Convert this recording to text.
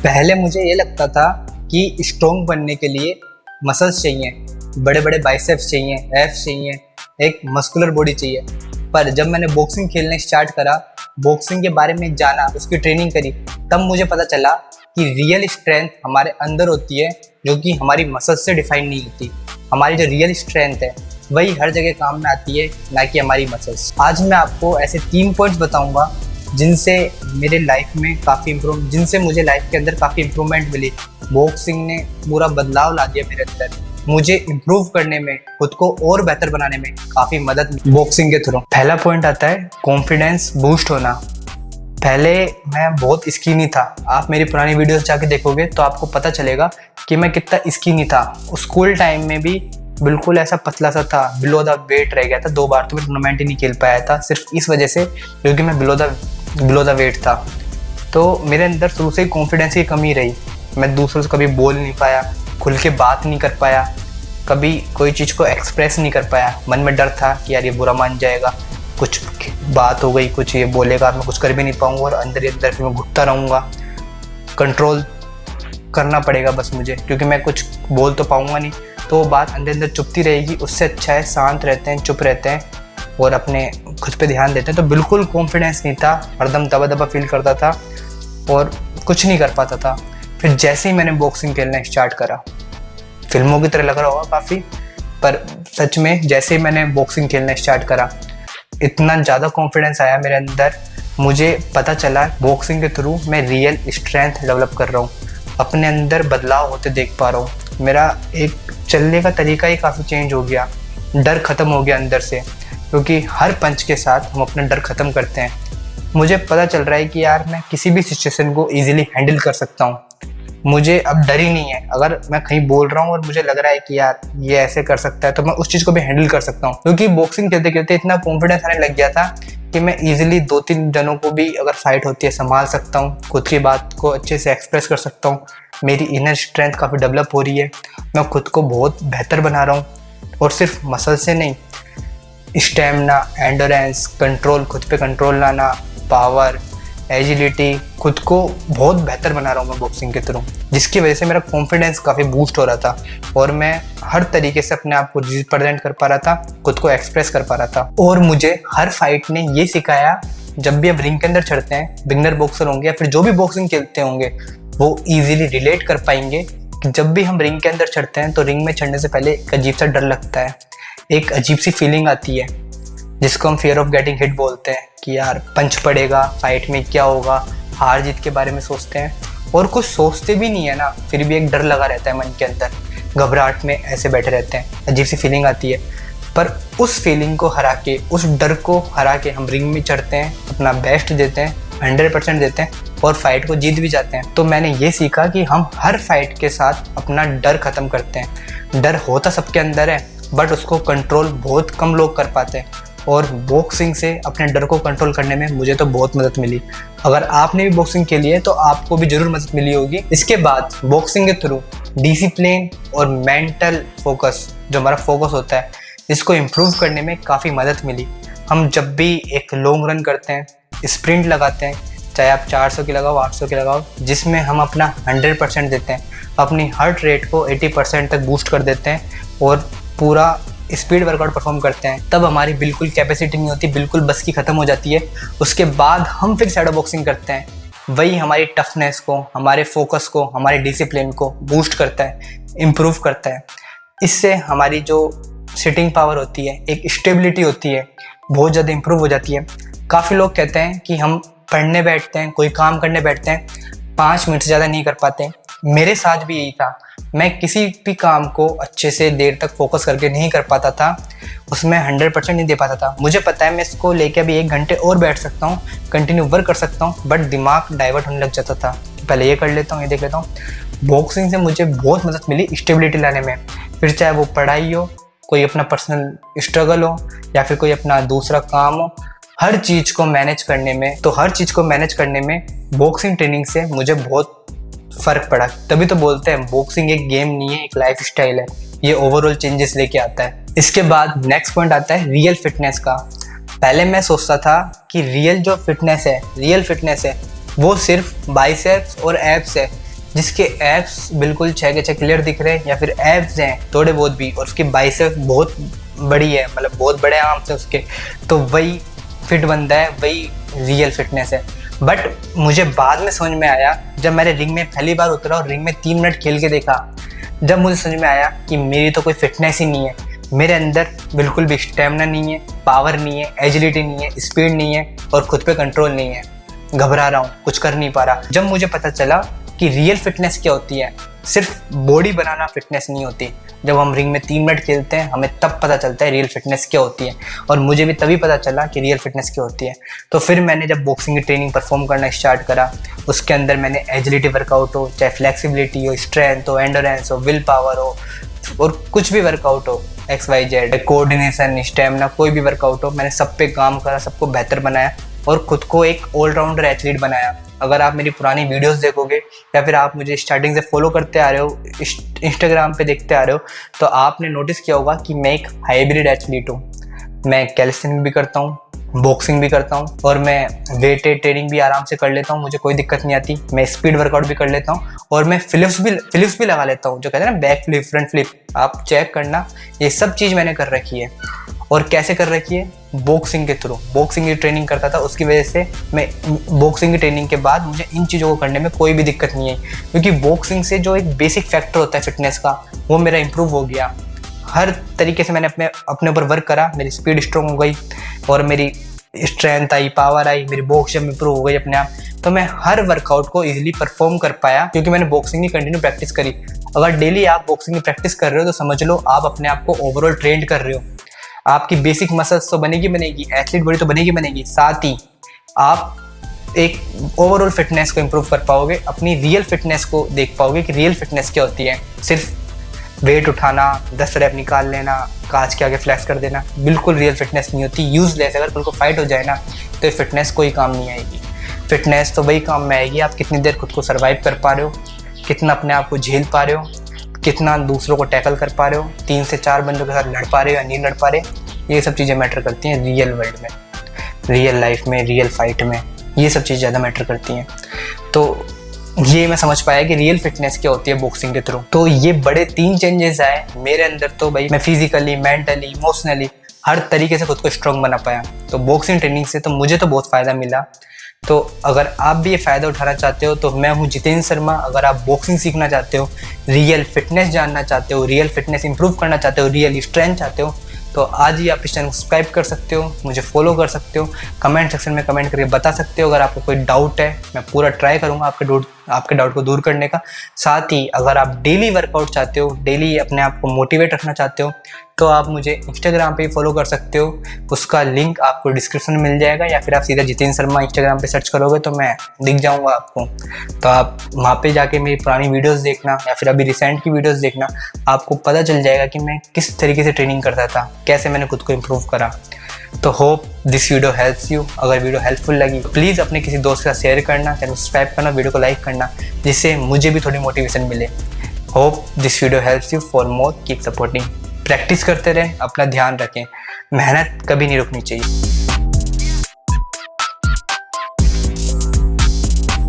पहले मुझे ये लगता था कि स्ट्रॉन्ग बनने के लिए मसल्स चाहिए, बड़े बड़े बाइसेप्स चाहिए, एब्स चाहिए, एक मस्कुलर बॉडी चाहिए। पर जब मैंने बॉक्सिंग खेलने स्टार्ट करा, बॉक्सिंग के बारे में जाना, उसकी ट्रेनिंग करी, तब मुझे पता चला कि रियल स्ट्रेंथ हमारे अंदर होती है, जो कि हमारी मसल्स से डिफाइन नहीं होती। हमारी जो रियल स्ट्रेंथ है वही हर जगह काम में आती है, ना कि हमारी मसल्स। आज मैं आपको ऐसे 3 पॉइंट्स बताऊंगा जिनसे मुझे लाइफ के अंदर काफ़ी इम्प्रूवमेंट मिली। बॉक्सिंग ने पूरा बदलाव ला दिया मेरे अंदर, मुझे इम्प्रूव करने में, खुद को और बेहतर बनाने में काफ़ी मदद मिली बॉक्सिंग के थ्रू। पहला पॉइंट आता है कॉन्फिडेंस बूस्ट होना। पहले मैं बहुत स्किनी था। आप मेरी पुरानी वीडियोस जाके देखोगे तो आपको पता चलेगा कि मैं कितना स्किनी था। स्कूल टाइम में भी बिल्कुल ऐसा पतला सा था, बिलो द वेट रह गया था। 2 बार तो मैं टूर्नामेंट ही नहीं खेल पाया था, सिर्फ इस वजह से क्योंकि मैं बिलो द वेट था। तो मेरे अंदर शुरू से ही कॉन्फिडेंस की कमी रही। मैं दूसरों से कभी बोल नहीं पाया, खुल के बात नहीं कर पाया, कभी कोई चीज़ को एक्सप्रेस नहीं कर पाया। मन में डर था कि यार ये बुरा मान जाएगा, कुछ बात हो गई, कुछ ये बोलेगा, मैं कुछ कर भी नहीं पाऊंगा और अंदर ही अंदर फिर मैं घुटता रहूँगा। कंट्रोल करना पड़ेगा बस मुझे, क्योंकि मैं कुछ बोल तो पाऊंगा नहीं, तो वो बात अंदर अंदर चुपती रहेगी। उससे अच्छा है शांत रहते हैं, चुप रहते हैं और अपने खुद पे ध्यान देते हैं। तो बिल्कुल कॉन्फिडेंस नहीं था, हरदम दबा दबा फील करता था और कुछ नहीं कर पाता था। फिर जैसे ही मैंने बॉक्सिंग खेलना स्टार्ट करा, फिल्मों की तरह लग रहा होगा काफ़ी, पर सच में जैसे ही मैंने बॉक्सिंग खेलना स्टार्ट करा, इतना ज़्यादा कॉन्फिडेंस आया मेरे अंदर। मुझे पता चला बॉक्सिंग के थ्रू मैं रियल स्ट्रेंथ डेवलप कर रहा हूँ, अपने अंदर बदलाव होते देख पा रहा हूँ। मेरा एक चलने का तरीका ही काफ़ी चेंज हो गया, डर ख़त्म हो गया अंदर से, क्योंकि हर पंच के साथ हम अपना डर ख़त्म करते हैं। मुझे पता चल रहा है कि यार मैं किसी भी सिचुएशन को ईजिली हैंडल कर सकता हूँ। मुझे अब डर ही नहीं है। अगर मैं कहीं बोल रहा हूँ और मुझे लग रहा है कि यार ये ऐसे कर सकता है, तो मैं उस चीज़ को भी हैंडल कर सकता हूँ। क्योंकि बॉक्सिंग खेलते खेलते इतना कॉन्फिडेंस आने लग गया था कि मैं इजीली 2-3 जनों को भी अगर फाइट होती है संभाल सकता हूँ, खुद की बात को अच्छे से एक्सप्रेस कर सकता हूँ। मेरी इनर स्ट्रेंथ काफ़ी डेवलप हो रही है, मैं खुद को बहुत बेहतर बना रहा हूँ। और सिर्फ मसल से नहीं, स्टैमिना, एंडोरेंस, कंट्रोल, खुद पे कंट्रोल लाना, पावर, एजिलिटी, खुद को बहुत बेहतर बना रहा हूँ मैं बॉक्सिंग के थ्रू, जिसकी वजह से मेरा कॉन्फिडेंस काफ़ी बूस्ट हो रहा था और मैं हर तरीके से अपने आप को रिप्रेजेंट कर पा रहा था, खुद को एक्सप्रेस कर पा रहा था। और मुझे हर फाइट ने ये सिखाया, जब भी आप रिंग के अंदर चढ़ते हैं, बिगनर बॉक्सर होंगे या फिर जो भी बॉक्सिंग खेलते होंगे, वो ईजिली रिलेट कर पाएंगे कि जब भी हम रिंग के अंदर चढ़ते हैं तो रिंग में चढ़ने से पहले एक अजीब सा डर लगता है, एक अजीब सी फीलिंग आती है जिसको हम फियर ऑफ गेटिंग हिट बोलते हैं कि यार पंच पड़ेगा, फाइट में क्या होगा, हार जीत के बारे में सोचते हैं और कुछ सोचते भी नहीं है ना, फिर भी एक डर लगा रहता है मन के अंदर, घबराहट में ऐसे बैठे रहते हैं, अजीब सी फीलिंग आती है। पर उस फीलिंग को हरा के, उस डर को हरा के हम रिंग में चढ़ते हैं, अपना बेस्ट देते हैं, 100% देते हैं और फाइट को जीत भी जाते हैं। तो मैंने ये सीखा कि हम हर फाइट के साथ अपना डर खत्म करते हैं। डर होता सबके अंदर है, बट उसको कंट्रोल बहुत कम लोग कर पाते हैं और बॉक्सिंग से अपने डर को कंट्रोल करने में मुझे तो बहुत मदद मिली। अगर आपने भी बॉक्सिंग खेली है तो आपको भी जरूर मदद मिली होगी। इसके बाद बॉक्सिंग के थ्रू डिसिप्लिन और मेंटल फोकस, जो हमारा फोकस होता है, इसको इम्प्रूव करने में काफ़ी मदद मिली। हम जब भी एक लॉन्ग रन करते हैं, स्प्रिंट लगाते हैं, चाहे आप 400 की लगाओ, 800 की लगाओ, जिसमें हम अपना 100% देते हैं, अपनी हार्ट रेट को 80% तक बूस्ट कर देते हैं और पूरा स्पीड वर्कआउट परफॉर्म करते हैं, तब हमारी बिल्कुल कैपेसिटी नहीं होती, बिल्कुल बस की ख़त्म हो जाती है। उसके बाद हम फिर शैडो बॉक्सिंग करते हैं, वही हमारी टफनेस को, हमारे फोकस को, हमारे डिसिप्लिन को बूस्ट करता है, इम्प्रूव करता है। इससे हमारी जो सिटिंग पावर होती है, एक स्टेबिलिटी होती है, बहुत ज़्यादा इम्प्रूव हो जाती है। काफ़ी लोग कहते हैं कि हम पढ़ने बैठते हैं, कोई काम करने बैठते हैं, 5 मिनट से ज़्यादा नहीं कर पाते। मेरे साथ भी यही था, मैं किसी भी काम को अच्छे से देर तक फोकस करके नहीं कर पाता था, उसमें 100% नहीं दे पाता था। मुझे पता है मैं इसको लेके अभी 1 घंटे और बैठ सकता हूँ, कंटिन्यू वर्क कर सकता हूँ, बट दिमाग डाइवर्ट होने लग जाता था कि पहले ये कर लेता हूँ, ये देख लेता हूँ। बॉक्सिंग से मुझे बहुत मदद मिली स्टेबिलिटी लाने में, फिर चाहे वो पढ़ाई हो, कोई अपना पर्सनल स्ट्रगल हो या फिर कोई अपना दूसरा काम हो, हर चीज़ को मैनेज करने में बॉक्सिंग ट्रेनिंग से मुझे बहुत फ़र्क पड़ा। तभी तो बोलते हैं बॉक्सिंग एक गेम नहीं है, एक लाइफ स्टाइल है, ये ओवरऑल चेंजेस लेके आता है। इसके बाद नेक्स्ट पॉइंट आता है रियल फिटनेस का। पहले मैं सोचता था कि रियल फिटनेस है वो सिर्फ बाइसेप्स और एब्स है, जिसके एब्स बिल्कुल 6 के 6 क्लियर दिख रहे हैं, या फिर एब्स हैं थोड़े बहुत भी और उसकी बाइसेप बहुत बड़ी है, मतलब बहुत बड़े आर्म्स हैं उसके, तो वही फिट बंदा है, वही रियल फिटनेस है। बट मुझे बाद में समझ में आया, जब मैंने रिंग में पहली बार उतरा और रिंग में 3 मिनट खेल के देखा, जब मुझे समझ में आया कि मेरी तो कोई फिटनेस ही नहीं है, मेरे अंदर बिल्कुल भी स्टेमिना नहीं है, पावर नहीं है, एजिलिटी नहीं है, स्पीड नहीं है और खुद पे कंट्रोल नहीं है, घबरा रहा हूँ, कुछ कर नहीं पा रहा। जब मुझे पता चला कि रियल फिटनेस क्या होती है, सिर्फ बॉडी बनाना फिटनेस नहीं होती। जब हम रिंग में 3 मिनट खेलते हैं हमें तब पता चलता है रियल फिटनेस क्या होती है, और मुझे भी तभी पता चला कि रियल फिटनेस क्या होती है। तो फिर मैंने जब बॉक्सिंग की ट्रेनिंग परफॉर्म करना स्टार्ट करा, उसके अंदर मैंने एजिलिटी वर्कआउट हो, चाहे फ्लेक्सिबिलिटी हो, स्ट्रेंथ हो, एंडोरेंस हो, विल पावर हो, और कुछ भी वर्कआउट हो, XYZ, कोऑर्डिनेशन, स्टेमिना, कोई भी वर्कआउट हो, मैंने सब पे काम करा, सबको बेहतर बनाया और खुद को एक ऑलराउंडर एथलीट बनाया। अगर आप मेरी पुरानी वीडियोस देखोगे या फिर आप मुझे स्टार्टिंग से फॉलो करते आ रहे हो, इंस्टाग्राम पे देखते आ रहे हो, तो आपने नोटिस किया होगा कि मैं एक हाइब्रिड एथलीट हूँ। मैं कैलिस्थेनिक्स भी करता हूँ, बॉक्सिंग भी करता हूँ और मैं वेट ट्रेनिंग भी आराम से कर लेता हूँ, मुझे कोई दिक्कत नहीं आती। मैं स्पीड वर्कआउट भी कर लेता हूँ और मैं फ्लिप्स भी लगा लेता हूँ, जो कहते हैं ना बैक फ्लिप, फ्रंट फ्लिप, आप चेक करना, ये सब चीज़ मैंने कर रखी है। और कैसे कर रखी है? बॉक्सिंग के थ्रू। बॉक्सिंग की ट्रेनिंग करता था, उसकी वजह से मैं बॉक्सिंग की ट्रेनिंग के बाद मुझे इन चीज़ों को करने में कोई भी दिक्कत नहीं है, क्योंकि बॉक्सिंग से जो एक बेसिक फैक्टर होता है फिटनेस का, वो मेरा इंप्रूव हो गया। हर तरीके से मैंने अपने ऊपर वर्क करा, मेरी स्पीड स्ट्रॉन्ग हो गई और मेरी स्ट्रेंथ आई, पावर आई, मेरी बॉक्स जब इंप्रूव हो गई अपने आप, तो मैं हर वर्कआउट को इजीली परफॉर्म कर पाया, क्योंकि मैंने बॉक्सिंग की कंटिन्यू प्रैक्टिस करी। अगर डेली आप बॉक्सिंग की प्रैक्टिस कर रहे हो तो समझ लो आप अपने आप को ओवरऑल ट्रेंड कर रहे हो। आपकी बेसिक मसल्स तो बनेगी, एथलीट बॉडी तो बनेगी, साथ ही आप एक ओवरऑल फिटनेस को इंप्रूव कर पाओगे, अपनी रियल फिटनेस को देख पाओगे कि रियल फिटनेस क्या होती है। सिर्फ वेट उठाना, 10 रैप निकाल लेना, कांच के आगे फ्लैक्स कर देना, बिल्कुल रियल फिटनेस नहीं होती, यूजलेस। अगर कल को फाइट हो जाए ना तो फिटनेस कोई काम नहीं आएगी। फिटनेस तो वही काम में आएगी आप कितनी देर खुद को सर्वाइव कर पा रहे हो, कितना अपने आप को झेल पा रहे हो, कितना दूसरों को टैकल कर पा रहे हो, 3 से 4 बंदों के साथ लड़ पा रहे हो या नहीं लड़ पा रहे। ये सब चीज़ें मैटर करती हैं रियल वर्ल्ड में, रियल लाइफ में, रियल फाइट में, ये सब चीज़ ज़्यादा मैटर करती हैं। तो ये मैं समझ पाया कि रियल फिटनेस क्या होती है बॉक्सिंग के थ्रू। तो ये बड़े 3 चेंजेस आए मेरे अंदर। तो भाई मैं फिजिकली, मेंटली, इमोशनली हर तरीके से खुद को स्ट्रॉन्ग बना पाया। तो बॉक्सिंग ट्रेनिंग से तो मुझे तो बहुत फ़ायदा मिला। तो अगर आप भी ये फ़ायदा उठाना चाहते हो तो मैं हूँ जितेंद्र शर्मा। अगर आप बॉक्सिंग सीखना चाहते हो, रियल फिटनेस जानना चाहते हो, रियल फिटनेस इंप्रूव करना चाहते हो, रियल स्ट्रेंथ चाहते हो, तो आज ही आप इस चैनल को सब्सक्राइब कर सकते हो, मुझे फॉलो कर सकते हो, कमेंट सेक्शन में कमेंट करके बता सकते हो। अगर आपको कोई डाउट है मैं पूरा ट्राई करूँगा आपके डाउट को दूर करने का। साथ ही अगर आप डेली वर्कआउट चाहते हो, डेली अपने आप को मोटिवेट रखना चाहते हो, तो आप मुझे इंस्टाग्राम पे फॉलो कर सकते हो। उसका लिंक आपको डिस्क्रिप्शन में मिल जाएगा, या फिर आप सीधा जितेंद्र शर्मा इंस्टाग्राम पे सर्च करोगे तो मैं दिख जाऊंगा आपको। तो आप वहाँ पे जाके मेरी पुरानी वीडियोस देखना या फिर अभी रिसेंट की वीडियोस देखना, आपको पता चल जाएगा कि मैं किस तरीके से ट्रेनिंग करता था, कैसे मैंने खुद को इम्प्रूव करा। तो hope this video helps you. अगर वीडियो हेल्पफुल लगी तो प्लीज़ अपने किसी दोस्त के साथ शेयर करना, चैनल सब्सक्राइब करना, वीडियो को लाइक करना, जिससे मुझे भी थोड़ी मोटिवेशन मिले। Hope this video helps you. For more keep supporting. Practice करते रहें, अपना ध्यान रखें, मेहनत कभी नहीं रुकनी चाहिए।